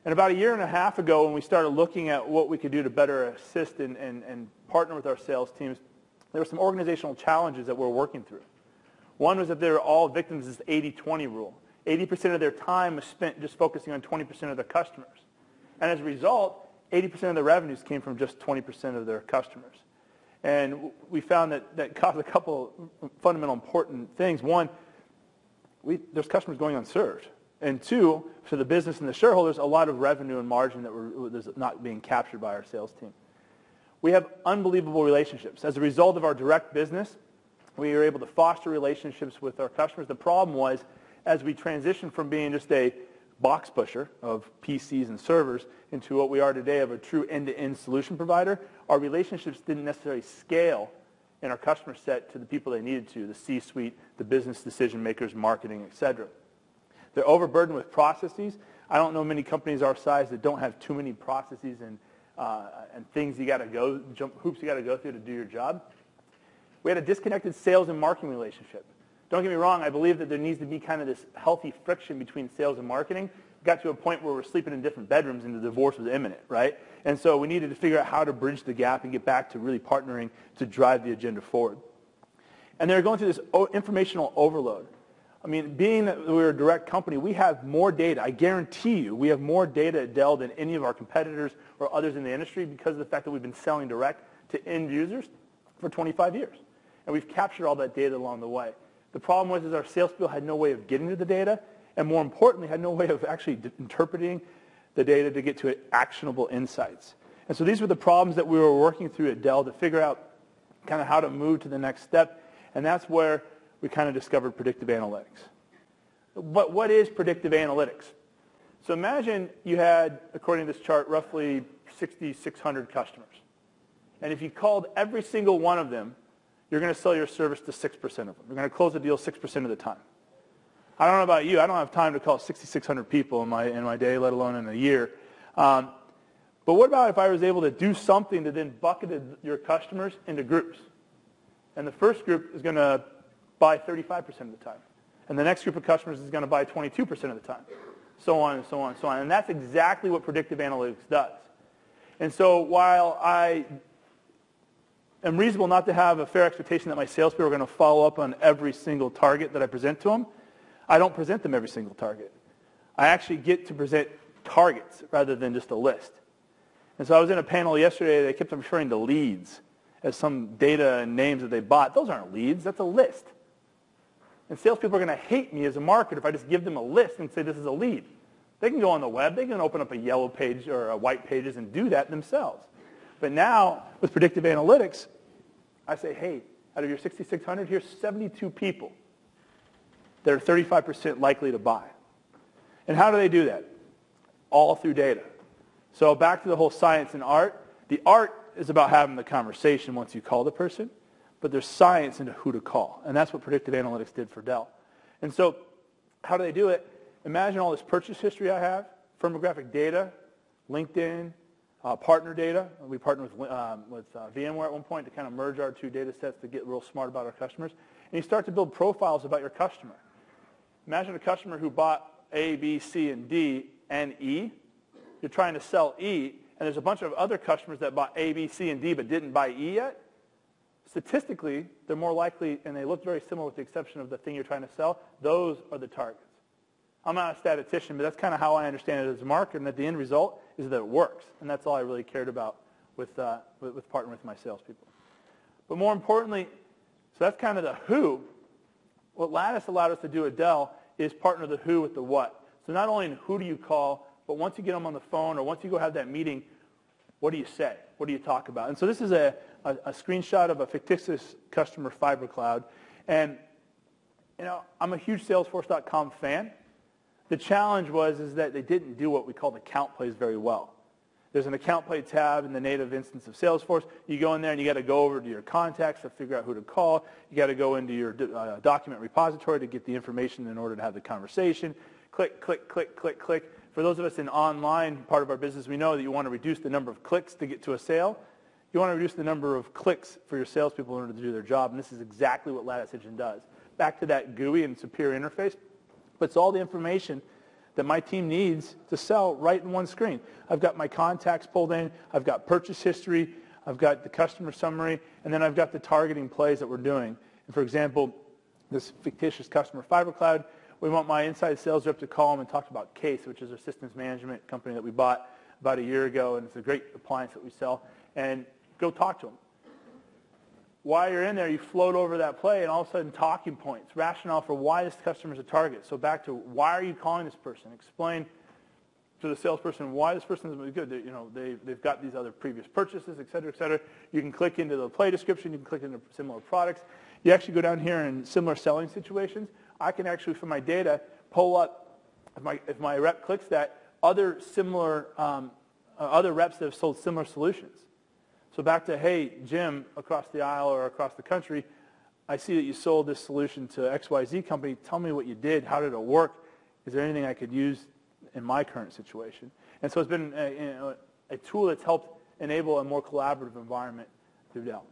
And about a year and a half ago, when we started looking at what we could do to better assist and partner with our sales teams, there were some organizational challenges that we're working through. One was that they were all victims of this 80-20 rule. 80% of their time was spent just focusing on 20% of their customers. And as a result, 80% of the revenues came from just 20% of their customers. And we found that caused a couple of fundamental important things. One, there's customers going unserved. And two, for the business and the shareholders, a lot of revenue and margin that was not being captured by our sales team. We have unbelievable relationships. As a result of our direct business, we were able to foster relationships with our customers. The problem was, as we transitioned from being just a box pusher of PCs and servers into what we are today of a true end-to-end solution provider, our relationships didn't necessarily scale in our customer set to the people they needed to, the C-suite, the business decision makers, marketing, et cetera. They're overburdened with processes. I don't know many companies our size that don't have too many processes and things hoops you got to go through to do your job. We had a disconnected sales and marketing relationship. Don't get me wrong, I believe that there needs to be kind of this healthy friction between sales and marketing. We got to a point where we're sleeping in different bedrooms and the divorce was imminent, right? And so we needed to figure out how to bridge the gap and get back to really partnering to drive the agenda forward. And they're going through this informational overload. I mean, being that we're a direct company, we have more data. I guarantee you, we have more data at Dell than any of our competitors or others in the industry because of the fact that we've been selling direct to end users for 25 years. And we've captured all that data along the way. The problem was is our salespeople had no way of getting to the data, and more importantly, had no way of actually interpreting the data to get to actionable insights. And so these were the problems that we were working through at Dell to figure out kind of how to move to the next step, and that's where we kind of discovered predictive analytics. But what is predictive analytics? So imagine you had, according to this chart, roughly 6,600 customers. And if you called every single one of them, you're going to sell your service to 6% of them. You're going to close the deal 6% of the time. I don't know about you. I don't have time to call 6,600 people in my day, let alone in a year. But what about if I was able to do something that then bucketed your customers into groups? And the first group is going to buy 35% of the time. And the next group of customers is going to buy 22% of the time. So on and so on and so on. And that's exactly what predictive analytics does. And so while I am reasonable not to have a fair expectation that my salespeople are going to follow up on every single target that I present to them, I don't present them every single target. I actually get to present targets rather than just a list. And so I was in a panel yesterday, they kept referring to leads as some data and names that they bought. Those aren't leads, that's a list. And salespeople are going to hate me as a marketer if I just give them a list and say this is a lead. They can go on the web, they can open up a yellow page or a white pages and do that themselves. But now, with predictive analytics, I say, hey, out of your 6,600, here's 72 people that are 35% likely to buy. And how do they do that? All through data. So back to the whole science and art. The art is about having the conversation once you call the person, but there's science into who to call. And that's what predictive analytics did for Dell. And so how do they do it? Imagine all this purchase history I have, firmographic data, LinkedIn, partner data. We partnered with VMware at one point to kind of merge our two data sets to get real smart about our customers. And you start to build profiles about your customer. Imagine a customer who bought A, B, C, and D, and E. You're trying to sell E, and there's a bunch of other customers that bought A, B, C, and D but didn't buy E yet. Statistically, they're more likely, and they look very similar with the exception of the thing you're trying to sell. Those are the targets. I'm not a statistician, but that's kind of how I understand it as a marketer, and that the end result is that it works. And that's all I really cared about with partnering with my salespeople. But more importantly, so that's kind of the who. What Lattice allowed us to do at Dell is partner the who with the what. So not only who do you call, but once you get them on the phone or once you go have that meeting, what do you say? What do you talk about? And so this is a screenshot of a fictitious customer fiber cloud. And I'm a huge Salesforce.com fan. The challenge is that they didn't do what we call account plays very well. There's an account play tab in the native instance of Salesforce. You go in there and you got to go over to your contacts to figure out who to call. You got to go into your document repository to get the information in order to have the conversation. Click, click, click, click, click. For those of us in online part of our business, we know that you want to reduce the number of clicks to get to a sale. You want to reduce the number of clicks for your salespeople in order to do their job, and this is exactly what Lattice Engine does. Back to that GUI and superior interface, puts all the information that my team needs to sell right in one screen. I've got my contacts pulled in. I've got purchase history. I've got the customer summary. And then I've got the targeting plays that we're doing. And for example, this fictitious customer Fiber Cloud, we want my inside sales rep to call them and talk about Case, which is our systems management company that we bought about a year ago, and it's a great appliance that we sell, and go talk to them. While you're in there, you float over that play, and all of a sudden, talking points, rationale for why this customer is a target. So back to why are you calling this person? Explain to the salesperson why this person is really good. They've got these other previous purchases, et cetera, et cetera. You can click into the play description. You can click into similar products. You actually go down here in similar selling situations. I can actually, from my data, pull up, if my rep clicks that, other reps that have sold similar solutions. So back to, hey, Jim, across the aisle or across the country, I see that you sold this solution to XYZ company. Tell me what you did. How did it work? Is there anything I could use in my current situation? And so it's been a tool that's helped enable a more collaborative environment through Dell.